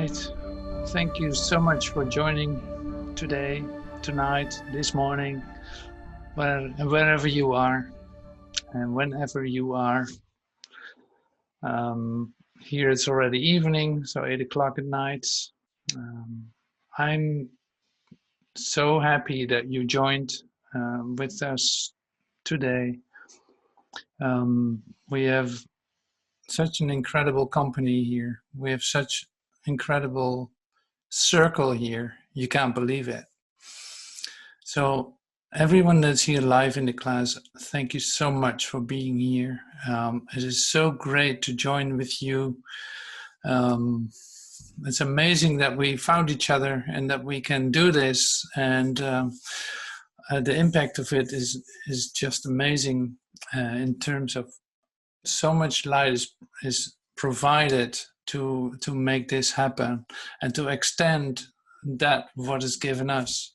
right. Thank you so much for joining today, tonight, this morning, wherever you are and whenever you are. Here it's already evening, so 8 o'clock at night. Um, I'm so happy that you joined with us today. We have such an incredible company here. We have such incredible circle here. You can't believe it. So everyone that's here live in the class, thank you so much for being here. It is so great to join with you. It's amazing that we found each other and that we can do this. And the impact of it is just amazing in terms of so much light is provided to make this happen and to extend that what is given us.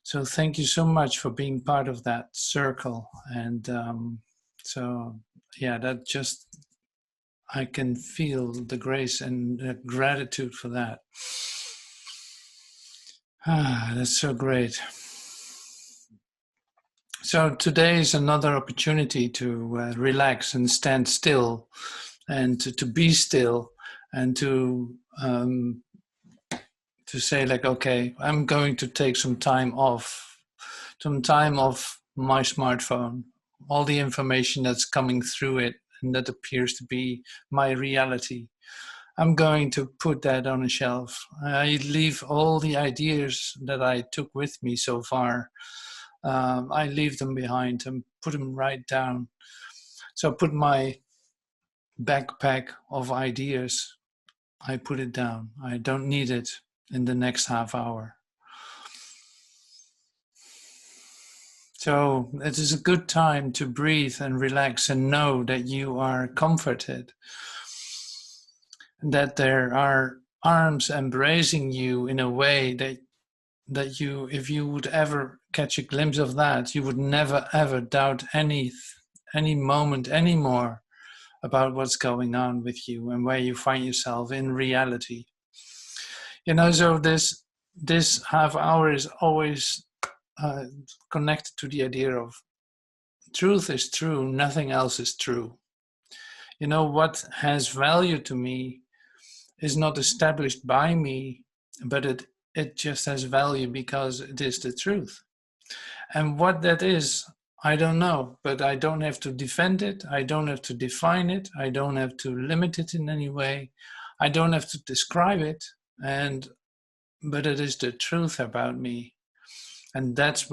So thank you so much for being part of that circle. And that just, I can feel the grace and the gratitude for that. That's so great. So today is another opportunity to relax and stand still and to be still and to say like, okay, I'm going to take some time off my smartphone, all the information that's coming through it and that appears to be my reality. I'm going to put that on a shelf. I leave all the ideas that I took with me so far. I leave them behind and put them right down. So I put my backpack of ideas, I put it down. I don't need it in the next half hour. So it is a good time to breathe and relax and know that you are comforted, that there are arms embracing you in a way that you, if you would ever catch a glimpse of that, you would never ever doubt any moment anymore about what's going on with you and where you find yourself in reality. So this half hour is always connected to the idea of truth is true, nothing else is true. What has value to me is not established by me, but it just has value because it is the truth. And what that is, I don't know, but I don't have to defend it. I don't have to define it. I don't have to limit it in any way. I don't have to describe it. But it is the truth about me. And that's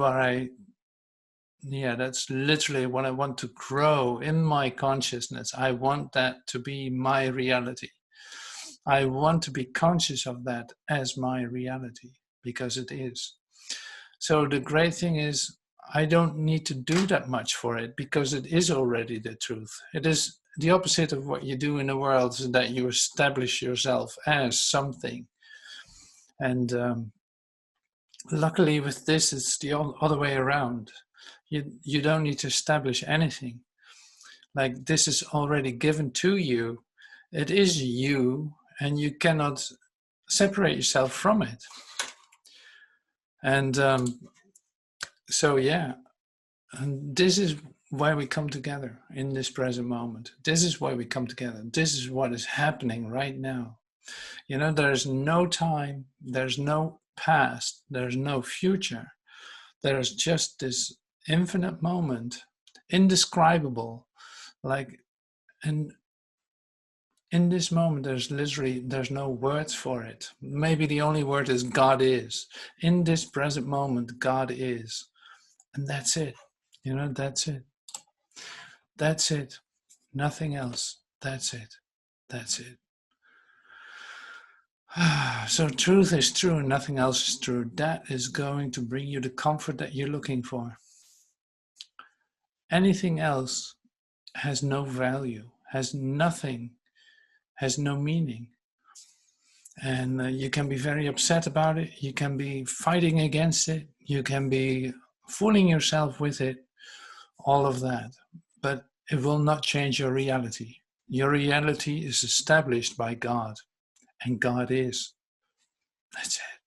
that's literally what I want to grow in my consciousness. I want that to be my reality. I want to be conscious of that as my reality because it is. So the great thing is I don't need to do that much for it because it is already the truth. It is the opposite of what you do in the world, is that you establish yourself as something. And luckily with this, it's the other way around. You don't need to establish anything. Like this is already given to you. It is you, and you cannot separate yourself from it. And and this is why we come together in this present moment. This is why we come together. This is what is happening right now. There's no time, there's no past, there's no future. There's just this infinite moment, indescribable. And in this moment, there's no words for it. Maybe the only word is God is. In this present moment, God is. And that's it. That's it. That's it. Nothing else. That's it. That's it. So truth is true and nothing else is true. That is going to bring you the comfort that you're looking for. Anything else has no value, has nothing, has no meaning. And you can be very upset about it. You can be fighting against it. You can be fooling yourself with it, all of that. But it will not change your reality. Your reality is established by God. and God is. That's it.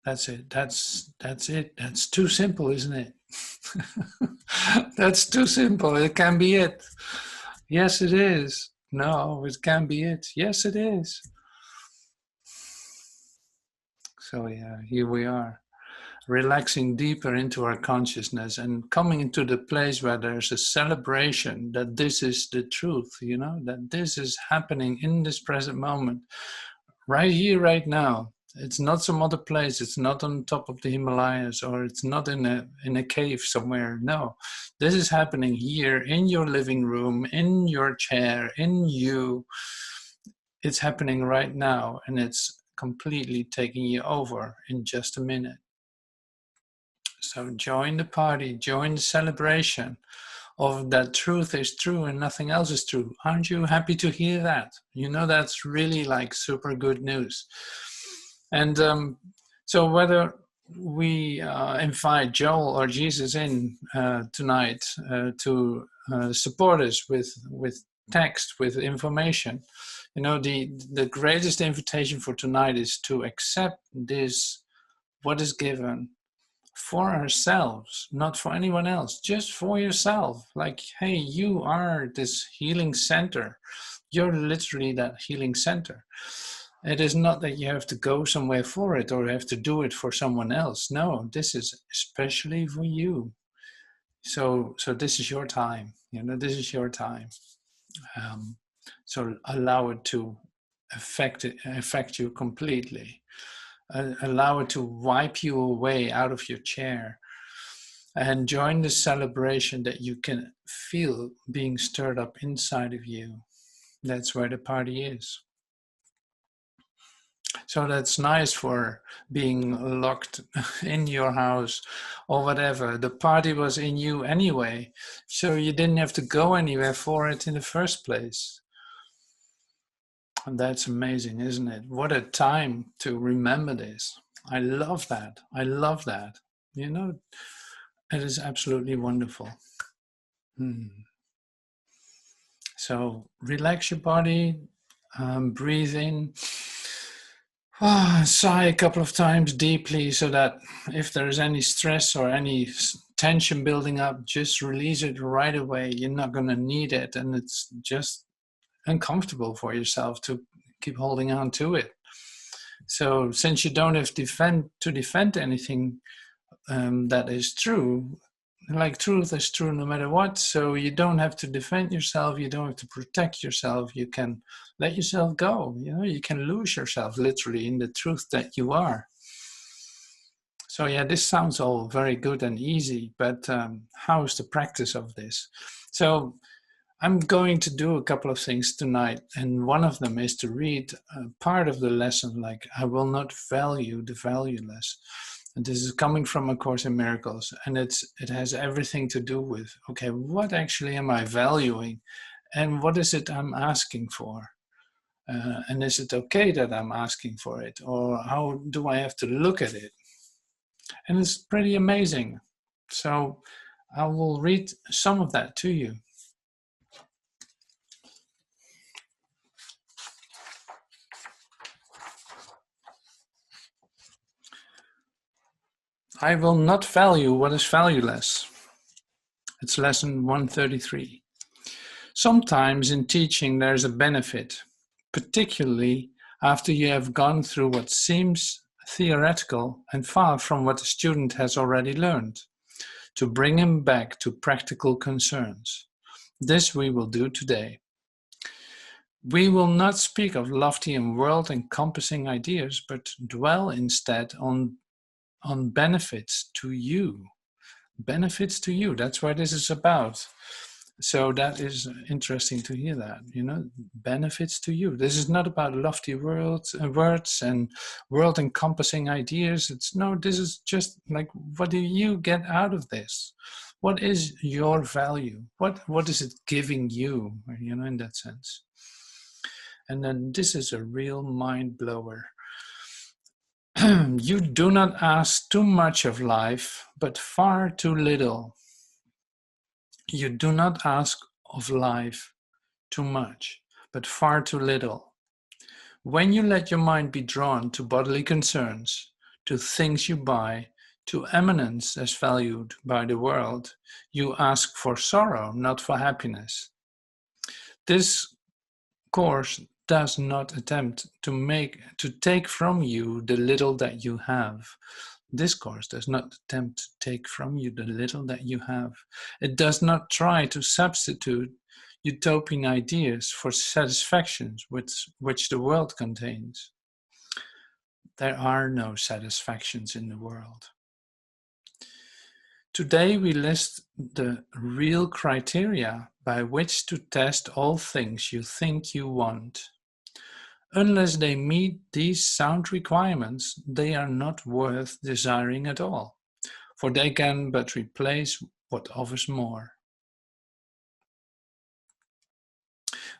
That's it. That's it. That's too simple, isn't it? That's too simple. It can be it. Yes, it is. No, it can be it. Yes, it is. So yeah, here we are, relaxing deeper into our consciousness and coming into the place where there's a celebration that this is the truth, that this is happening in this present moment, right here, right now. It's not some other place. It's not on top of the Himalayas, or it's not in a cave somewhere. No, this is happening here in your living room, in your chair, in you. It's happening right now, and it's completely taking you over in just a minute. So join the party, join the celebration of that truth is true and nothing else is true. Aren't you happy to hear that? That's really like super good news. And so whether we invite Joel or Jesus in tonight to support us with text, with information, the greatest invitation for tonight is to accept this, what is given, for ourselves, not for anyone else, just for yourself. Like, hey, you are this healing center. You're literally that healing center. It is not that you have to go somewhere for it or have to do it for someone else. No, this is especially for you. So this is your time. This is your time. So allow it to affect you completely. Allow it to wipe you away out of your chair, and join the celebration that you can feel being stirred up inside of you. That's where the party is. So that's nice for being locked in your house or whatever. The party was in you anyway, so you didn't have to go anywhere for it in the first place. And that's amazing, isn't it? What a time to remember this. I love that. I love that. It is absolutely wonderful. So relax your body, breathe in, sigh a couple of times deeply, so that if there's any stress or any tension building up, just release it right away. You're not going to need it, and it's just uncomfortable for yourself to keep holding on to it. So since you don't have to defend anything that is true, like truth is true no matter what, so you don't have to defend yourself, you don't have to protect yourself, you can let yourself go. You can lose yourself literally in the truth that you are. So yeah, this sounds all very good and easy, but how is the practice of this? So I'm going to do a couple of things tonight, and one of them is to read part of the lesson, like, I will not value the valueless. And this is coming from A Course in Miracles, and it has everything to do with, okay, what actually am I valuing, and what is it I'm asking for? And is it okay that I'm asking for it, or how do I have to look at it? And it's pretty amazing. So I will read some of that to you. I will not value what is valueless. It's lesson 133. Sometimes in teaching there is a benefit, particularly after you have gone through what seems theoretical and far from what the student has already learned, to bring him back to practical concerns. This we will do today. We will not speak of lofty and world-encompassing ideas, but dwell instead on benefits to you. Benefits to you. That's what this is about. So that is interesting to hear that, benefits to you. This is not about lofty words and world-encompassing ideas. This is just like, what do you get out of this? What is your value? What is it giving you, in that sense? And then this is a real mind blower. You do not ask too much of life, but far too little. You do not ask of life too much, but far too little. When you let your mind be drawn to bodily concerns, to things you buy, to eminence as valued by the world, you ask for sorrow, not for happiness. This course does not attempt to take from you the little that you have. This course does not attempt to take from you the little that you have. It does not try to substitute utopian ideas for satisfactions which the world contains. There are no satisfactions in the world. Today we list the real criteria by which to test all things you think you want. Unless they meet these sound requirements, they are not worth desiring at all, for they can but replace what offers more.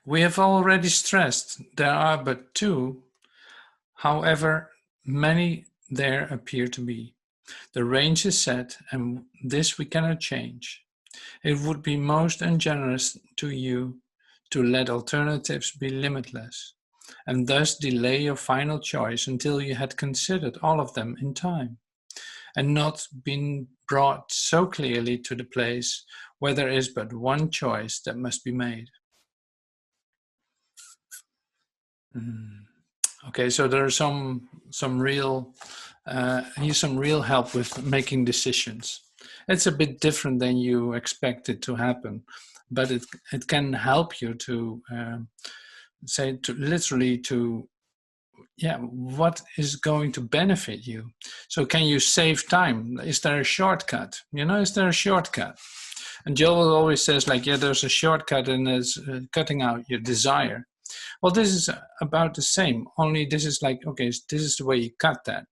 We have already stressed there are but two, however many there appear to be. The range is set, and this we cannot change. It would be most ungenerous to you to let alternatives be limitless, and thus delay your final choice until you had considered all of them in time, and not been brought so clearly to the place where there is but one choice that must be made. Okay, so there are some real here's some real help with making decisions. It's a bit different than you expect it to happen, but it can help you to say to literally to what is going to benefit you. So can you save time? Is there a shortcut? Is there a shortcut? And Joel always says like, there's a shortcut, and it's cutting out your desire. Well, this is about the same, only this is like, okay, this is the way you cut that.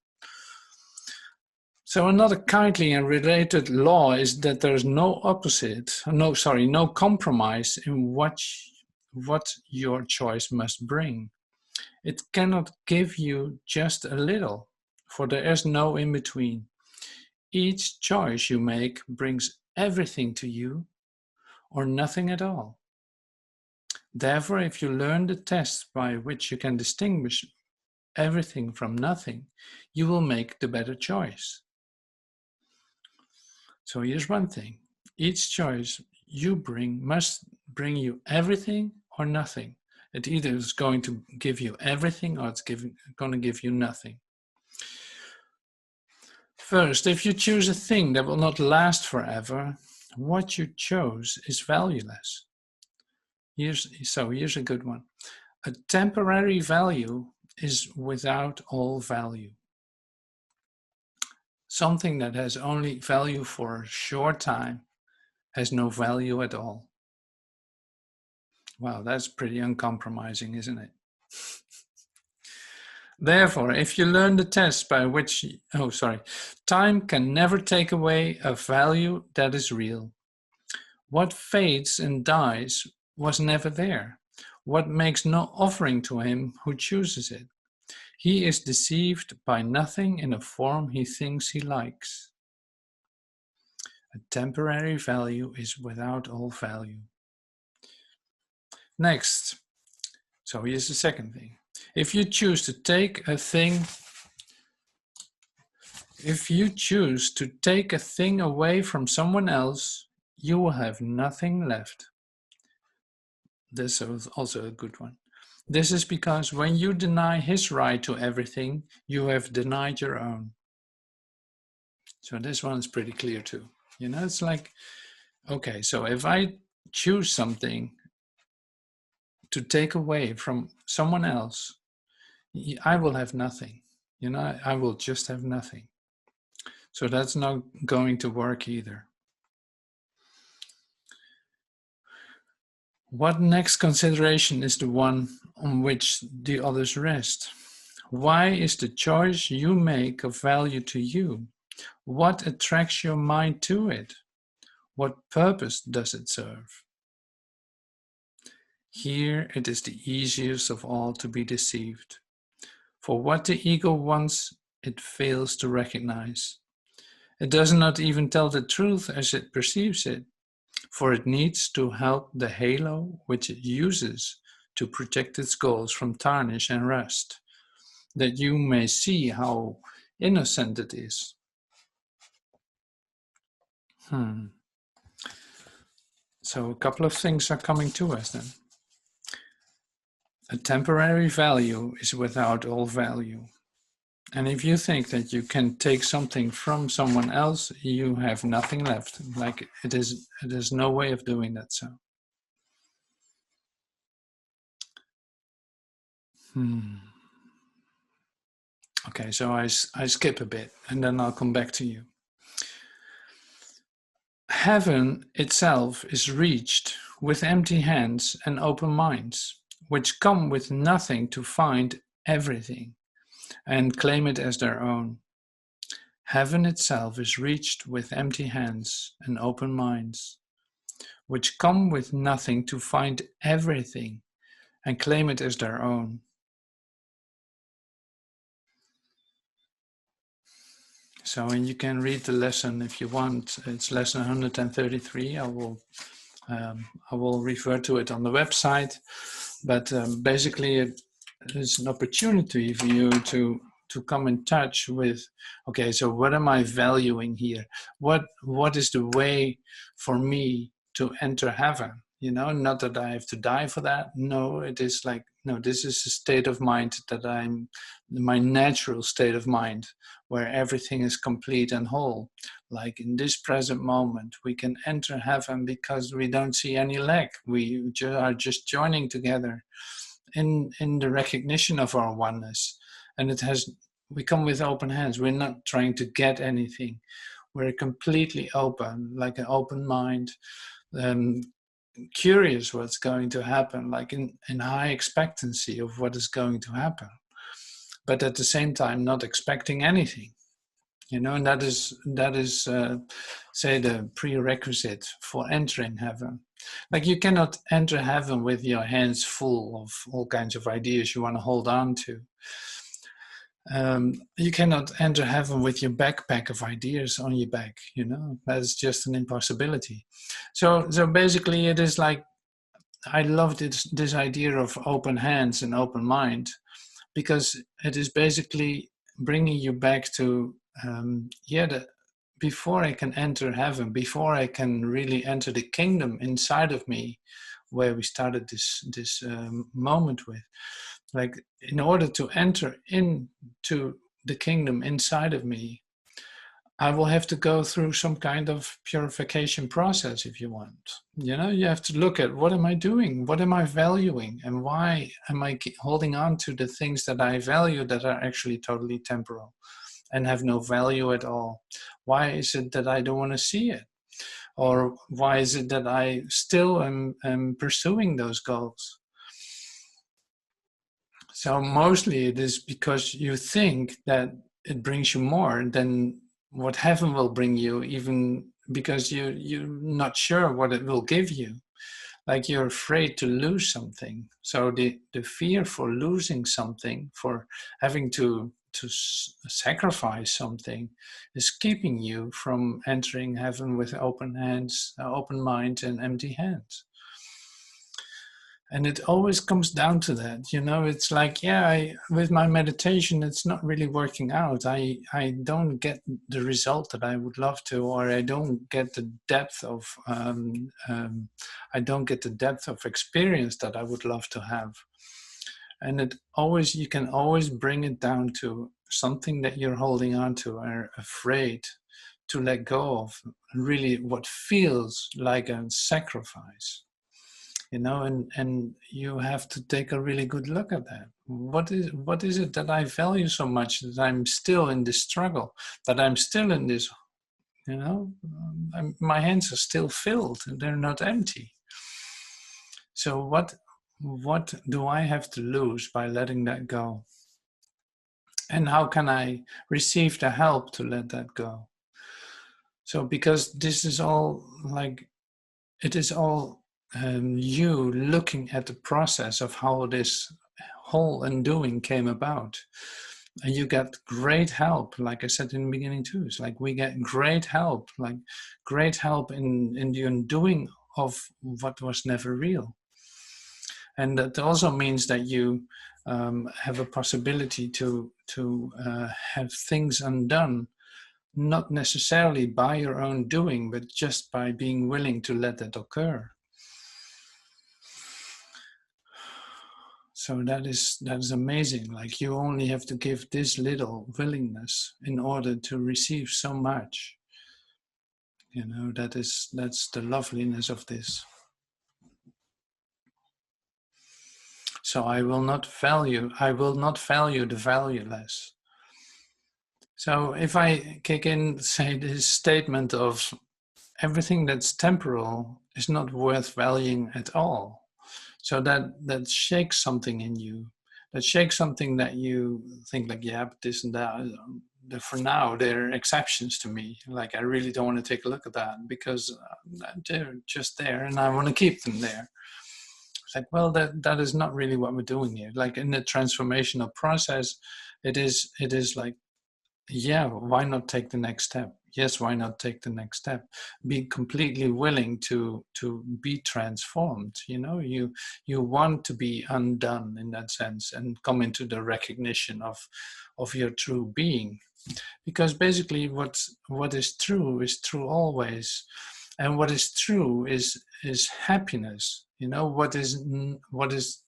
So another kindly and related law is that there's no compromise in what your choice must bring. It cannot give you just a little, for there is no in between. Each choice you make brings everything to you or nothing at all. Therefore, if you learn the test by which you can distinguish everything from nothing, you will make the better choice. So here's one thing. Each choice you bring must bring you everything or nothing. It either is going to give you everything or it's going to give you nothing. First, if you choose a thing that will not last forever, what you chose is valueless. Here's a good one. A temporary value is without all value. Something that has only value for a short time has no value at all. Wow, that's pretty uncompromising, isn't it? Therefore, if you learn the test by which, time can never take away a value that is real. What fades and dies was never there. What makes no offering to him who chooses it. He is deceived by nothing in a form he thinks he likes. A temporary value is without all value. Next, so here's the second thing. If you choose to take a thing away from someone else, you will have nothing left. This is also a good one. This is because when you deny his right to everything, you have denied your own. So this one's pretty clear too. It's like, okay, so if I choose something to take away from someone else, I will have nothing. I will just have nothing. So that's not going to work either. What next consideration is the one on which the others rest? Why is the choice you make of value to you? What attracts your mind to it? What purpose does it serve? Here it is the easiest of all to be deceived. For what the ego wants, it fails to recognize. It does not even tell the truth as it perceives it, for it needs to help the halo which it uses to protect its goals from tarnish and rust, that you may see how innocent it is. So a couple of things are coming to us then. A temporary value is without all value. And if you think that you can take something from someone else, you have nothing left. Like it is no way of doing that. So. Okay, so I skip a bit and then I'll come back to you. Heaven itself is reached with empty hands and open minds, which come with nothing to find everything and claim it as their own. Heaven itself is reached with empty hands and open minds, which come with nothing to find everything and claim it as their own. So, and you can read the lesson if you want. It's lesson 133. I will refer to it on the website. But basically, it is an opportunity for you to come in touch with, okay, so what am I valuing here? What is the way for me to enter heaven? You know, not that I have to die for that. No, it is like, no, this is a state of mind that my natural state of mind, where everything is complete and whole. Like in this present moment, we can enter heaven because we don't see any lack. We are just joining together in the recognition of our oneness. And we come with open hands. We're not trying to get anything. We're completely open, like an open mind, curious what's going to happen, like in high expectancy of what is going to happen, but at the same time not expecting anything, you know. And that is say the prerequisite for entering heaven. Like you cannot enter heaven with your hands full of all kinds of ideas you want to hold on to. You cannot enter heaven with your backpack of ideas on your back, you know. That's just an impossibility. So basically it is like, I love this idea of open hands and open mind, because it is basically bringing you back to, before I can enter heaven, before I can really enter the kingdom inside of me, where we started this moment with, like in order to enter into the kingdom inside of me, I will have to go through some kind of purification process, if you want. You know, you have to look at, what am I doing? What am I valuing? And why am I holding on to the things that I value that are actually totally temporal and have no value at all? Why is it that I don't want to see it? Or why is it that I still am pursuing those goals? So mostly it is because you think that it brings you more than what heaven will bring you, even because you're not sure what it will give you. Like you're afraid to lose something. So the fear for losing something, for having to sacrifice something, is keeping you from entering heaven with open hands, open mind, and empty hands. And it always comes down to that, you know. It's like, with my meditation, it's not really working out. I don't get the result that I would love to, or I don't get the depth of experience that I would love to have. And you can always bring it down to something that you're holding on to, or afraid to let go of, really what feels like a sacrifice. You know, and you have to take a really good look at that. What is it that I value so much, that I'm still in this struggle, that I'm still in this, you know, my hands are still filled, they're not empty. So what do I have to lose by letting that go? And how can I receive the help to let that go? So because this is all like, it is all you looking at the process of how this whole undoing came about. And you get great help, like I said in the beginning too. It's like we get great help in the undoing of what was never real. And that also means that you have a possibility to have things undone, not necessarily by your own doing, but just by being willing to let that occur. So that is amazing. Like, you only have to give this little willingness in order to receive so much. You know, that's the loveliness of this. So I will not value the valueless. So if I kick in, say, this statement of everything that's temporal is not worth valuing at all. So that shakes something in you. That shakes something that you think like, yeah, but this and that. For now, they're exceptions to me. Like, I really don't want to take a look at that because they're just there and I want to keep them there. It's like, well, that is not really what we're doing here. Like, in the transformational process, it is like, yeah, why not take the next step? Yes, why not take the next step? Be completely willing to be transformed. You know, you want to be undone in that sense and come into the recognition of your true being. Because basically what is true always, and what is true is happiness. You know, what is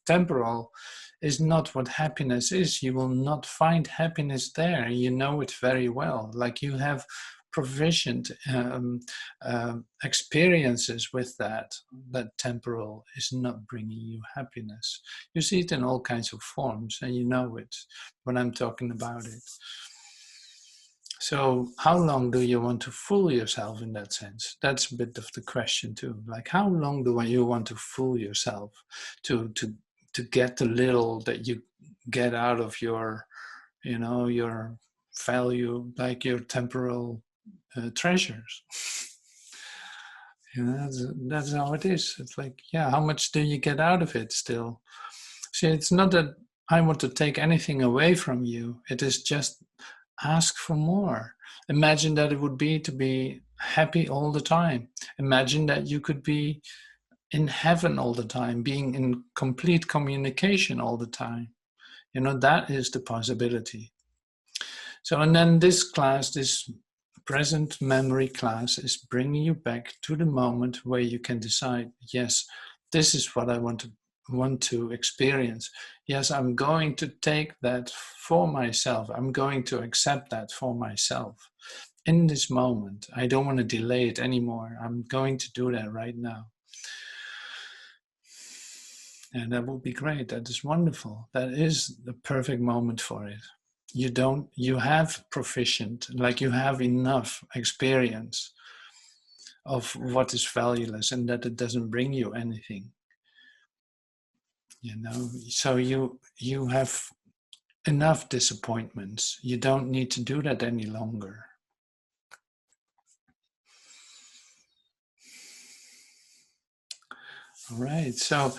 temporal is not what happiness is. You will not find happiness there. You know it very well. Like, you have provisioned experiences with that temporal is not bringing you happiness. You see it in all kinds of forms, and you know it when I'm talking about it. So how long do you want to fool yourself in that sense? That's a bit of the question too. Like, how long do you want to fool yourself to get the little that you get out of your, you know, your value, like your temporal treasures? You know, that's how it is. It's like, yeah, how much do you get out of it still? See, it's not that I want to take anything away from you. It is just ask for more. Imagine that it would be to be happy all the time. Imagine that you could be in heaven all the time, being in complete communication all the time. You know, that is the possibility. So, and then this class, this present memory class, is bringing you back to the moment where you can decide, yes, this is what I want to experience. Yes, I'm going to take that for myself. I'm going to accept that for myself in this moment. I don't want to delay it anymore. I'm going to do that right now. And that would be great. That is wonderful. That is the perfect moment for it. You have proficient, like, you have enough experience of what is valueless and that it doesn't bring you anything. You know, so you have enough disappointments. You don't need to do that any longer. All right, so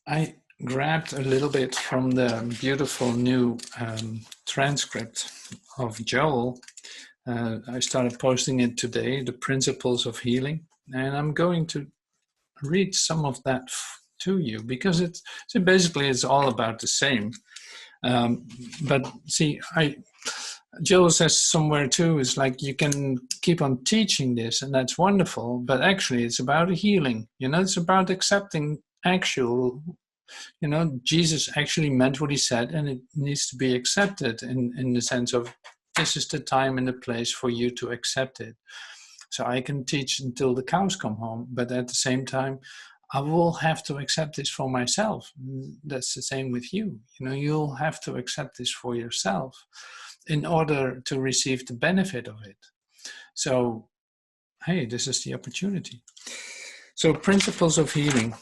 I grabbed a little bit from the beautiful new transcript of Joel. I started posting it today, the principles of healing, and I'm going to read some of that to you because basically it's all about the same. But see, Joel says somewhere too, is like, you can keep on teaching this and that's wonderful, but actually it's about healing. You know, it's about accepting actual, you know, Jesus actually meant what he said, and it needs to be accepted in the sense of, this is the time and the place for you to accept it. So I can teach until the cows come home, but at the same time, I will have to accept this for myself. That's the same with you. You know, you'll have to accept this for yourself in order to receive the benefit of it. So, hey, this is the opportunity. So, principles of healing.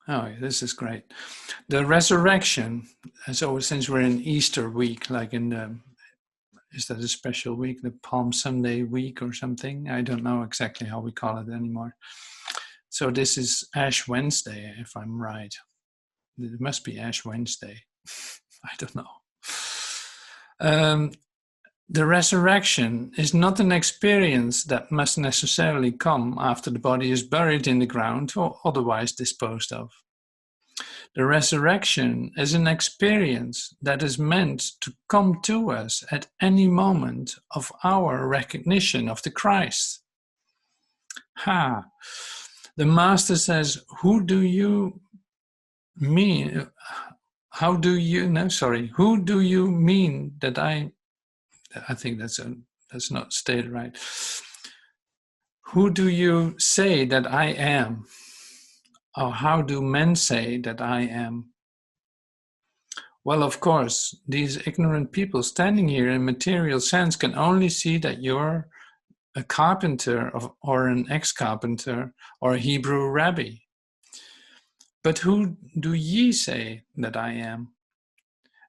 Oh, this is great. The resurrection. So, since we're in Easter week, like in the, is that a special week, the Palm Sunday week or something? I don't know exactly how we call it anymore. So this is Ash Wednesday, if I'm right. It must be Ash Wednesday. I don't know. The resurrection is not an experience that must necessarily come after the body is buried in the ground or otherwise disposed of. The resurrection is an experience that is meant to come to us at any moment of our recognition of the Christ. Ha! The Master says, who do you mean? Who do you mean that I think that's not stated right. Who do you say that I am? Or how do men say that I am? Well, of course, these ignorant people standing here in material sense can only see that you're a carpenter or an ex-carpenter or a Hebrew rabbi. But who do ye say that I am?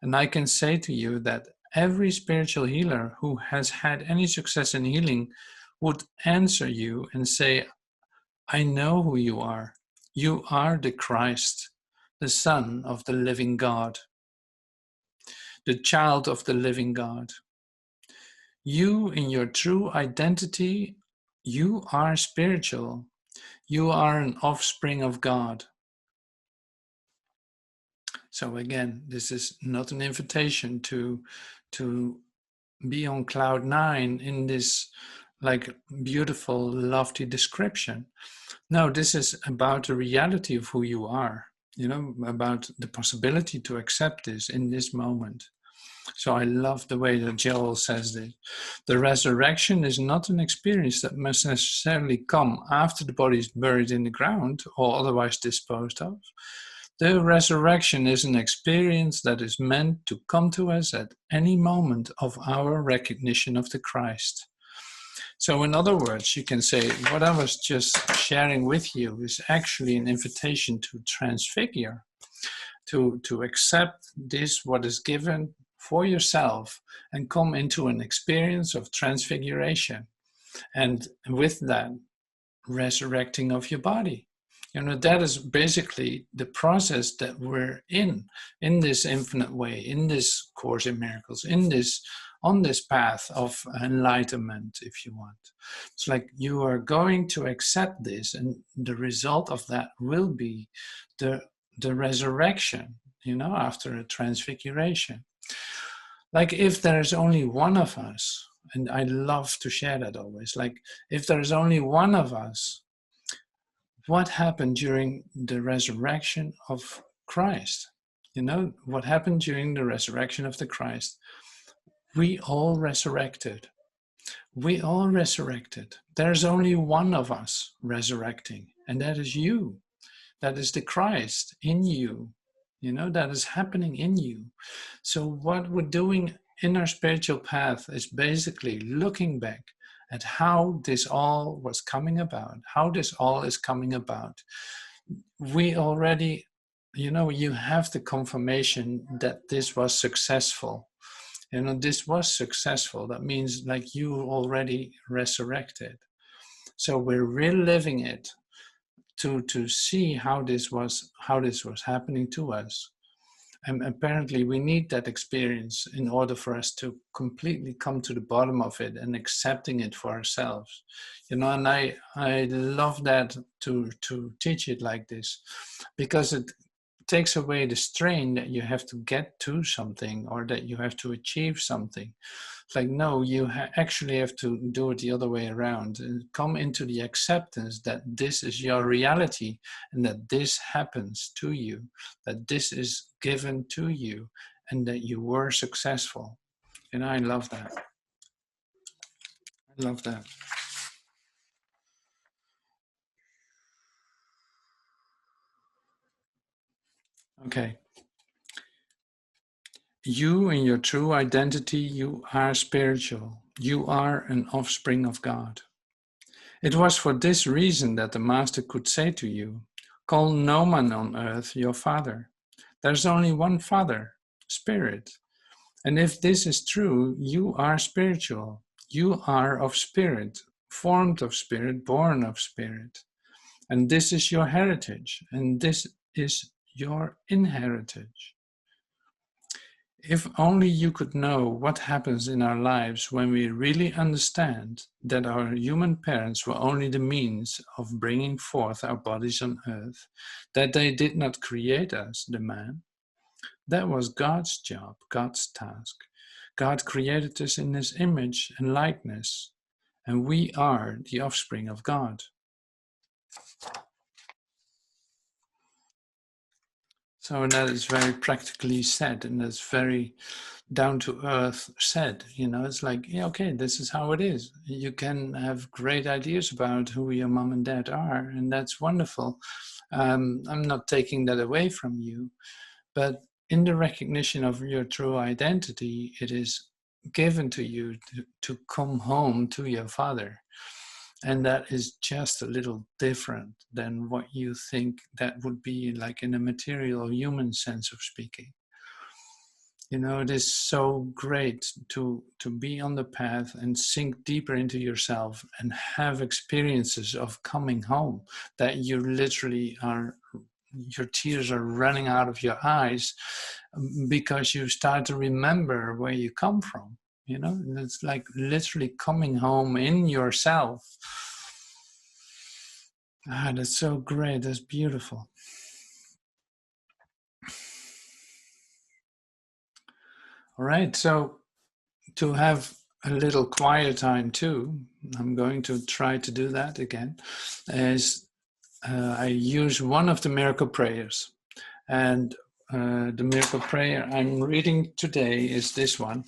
And I can say to you that every spiritual healer who has had any success in healing would answer you and say, I know who you are. You are the Christ, the Son of the living God, the child of the living God. You, in your true identity, you are spiritual. You are an offspring of God. So again, this is not an invitation to be on cloud nine in this like beautiful, lofty description. No, this is about the reality of who you are, about the possibility to accept this in this moment. So I love the way that Joel says this. The resurrection is not an experience that must necessarily come after the body is buried in the ground or otherwise disposed of. The resurrection is an experience that is meant to come to us at any moment of our recognition of the Christ. So in other words, you can say what I was just sharing with you is actually an invitation to transfigure, to accept this, what is given for yourself, and come into an experience of transfiguration. And with that, resurrecting of your body. That is basically the process that we're in this infinite way, in this Course in Miracles, on this path of enlightenment, if you want. It's like you are going to accept this, and the result of that will be the resurrection, after a transfiguration. Like if there's only one of us, and I love to share that always, like if there's only one of us, what happened during the resurrection of Christ? What happened during the resurrection of the Christ? We all resurrected. We all resurrected. There's only one of us resurrecting, and that is you. That is the Christ in you. That is happening in you. So what we're doing in our spiritual path is basically looking back at how this all was coming about, how this all is coming about. We already, you have the confirmation that this was successful. This was successful. That means like you already resurrected. So we're reliving it to see how this was happening to us. And apparently we need that experience in order for us to completely come to the bottom of it and accepting it for ourselves. And I love that to teach it like this, because it takes away the strain that you have to get to something or that you have to achieve something. It's like, no, you actually have to do it the other way around and come into the acceptance that this is your reality and that this happens to you, that this is given to you, and that you were successful. And I love that. I love that. Okay. You, in your true identity, you are spiritual. You are an offspring of God. It was for this reason that the Master could say to you, call no man on earth your father. There's only one Father, Spirit. And if this is true, you are spiritual. You are of Spirit, formed of Spirit, born of Spirit. And this is your heritage, and this is your inheritance. If only you could know what happens in our lives when we really understand that our human parents were only the means of bringing forth our bodies on earth, that they did not create us, the man. That was God's job, God's task. God created us in his image and likeness, and we are the offspring of God. So that is very practically said, and that's very down to earth said. It's like, yeah, okay, this is how it is. You can have great ideas about who your mom and dad are, and that's wonderful. I'm not taking that away from you, but in the recognition of your true identity, it is given to you to come home to your father. And that is just a little different than what you think that would be like in a material human sense of speaking. It is so great to be on the path and sink deeper into yourself and have experiences of coming home that you literally are, your tears are running out of your eyes because you start to remember where you come from. It's like literally coming home in yourself. That's so great. That's beautiful. All right. So to have a little quiet time too, I'm going to try to do that again, is I use one of the miracle prayers. And the miracle prayer I'm reading today is this one.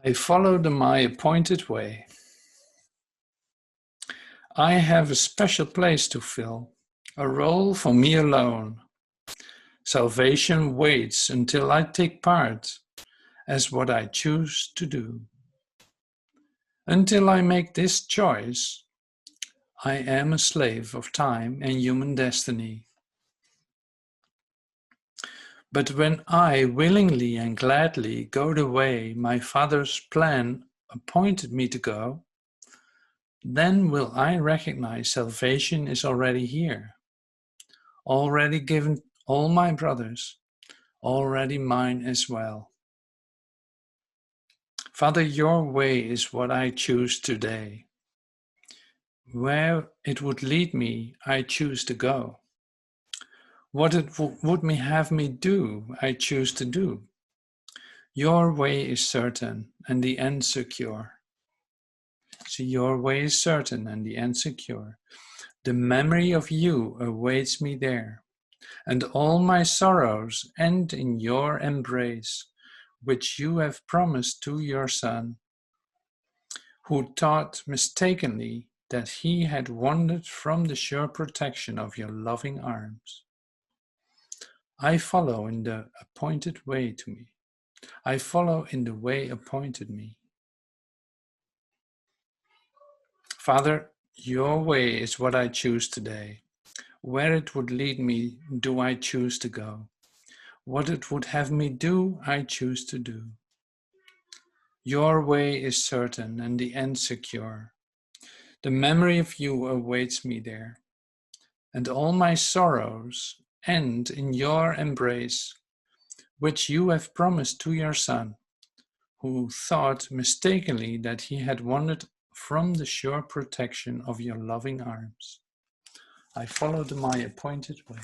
I follow my appointed way. I have a special place to fill, a role for me alone. Salvation waits until I take part as what I choose to do. Until I make this choice, I am a slave of time and human destiny. But when I willingly and gladly go the way my Father's plan appointed me to go, then will I recognize salvation is already here, already given all my brothers, already mine as well. Father, your way is what I choose today. Where it would lead me, I choose to go. What it would have me do, I choose to do. Your way is certain and the end secure. See, your way is certain and the end secure. The memory of you awaits me there, and all my sorrows end in your embrace, which you have promised to your Son, who thought mistakenly that he had wandered from the sure protection of your loving arms. I follow in the appointed way to me. I follow in the way appointed me. Father, your way is what I choose today. Where it would lead me, do I choose to go. What it would have me do, I choose to do. Your way is certain and the end secure. The memory of you awaits me there, and all my sorrows end in your embrace, which you have promised to your Son, who thought mistakenly that he had wandered from the sure protection of your loving arms. I followed my appointed way.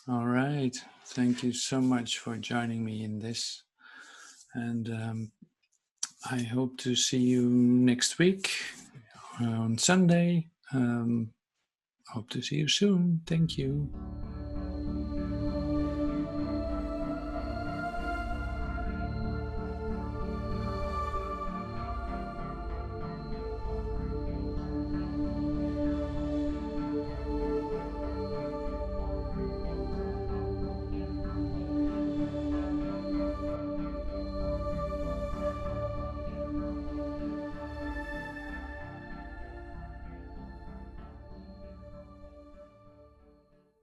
All right. Thank you so much for joining me in this. And I hope to see you next week on Sunday. Hope to see you soon. Thank you.